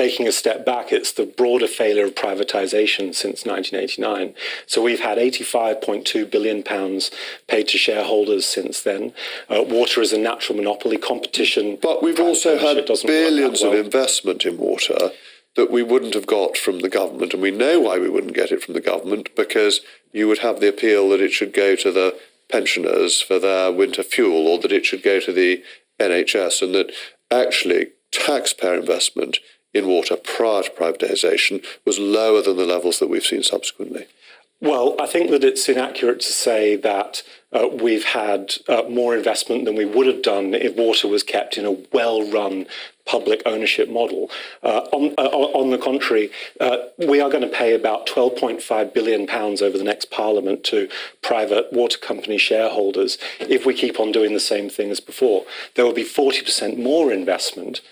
taking a step back, it's the broader failure of privatisation since 1989. So we've had £85.2 billion paid to shareholders since then. Water is a natural monopoly competition. But we've also had billions of investment in water that we wouldn't have got from the government, and we know why we wouldn't get it from the government, because you would have the appeal that it should go to the pensioners for their winter fuel, or that it should go to the NHS, and that actually taxpayer investment in water prior to privatisation was lower than the levels that we've seen subsequently. Well, I think that it's inaccurate to say that we've had more investment than we would have done if water was kept in a well-run public ownership model. On the contrary, we are going to pay about £12.5 billion over the next Parliament to private water company shareholders if we keep on doing the same thing as before. There will be 40% more investment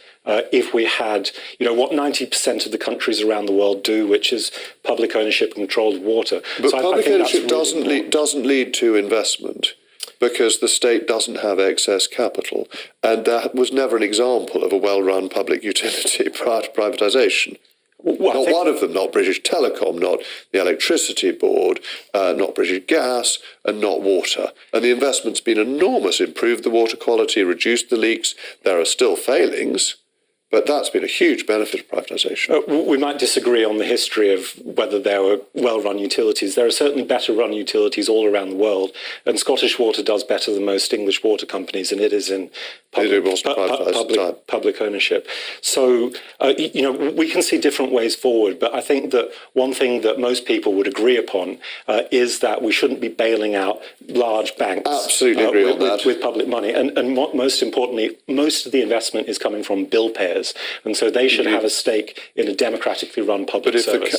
if we had, what 90% of the countries around the world do, which is public ownership and control of water. But so public ownership really doesn't lead to investment, because the state doesn't have excess capital. And that was never an example of a well-run public utility prior to privatisation. Well, not one of them, not British Telecom, not the Electricity Board, not British Gas, and not water. And the investment's been enormous, improved the water quality, reduced the leaks. There are still failings, but that's been a huge benefit of privatisation. We might disagree on the history of whether there were well-run utilities. There are certainly better-run utilities all around the world, and Scottish Water does better than most English water companies, and it is in public ownership. So, we can see different ways forward, but I think that one thing that most people would agree upon is that we shouldn't be bailing out large banks. Absolutely agree on that. With public money. And most importantly, most of the investment is coming from bill payers. And so they should have a stake in a democratically run public service.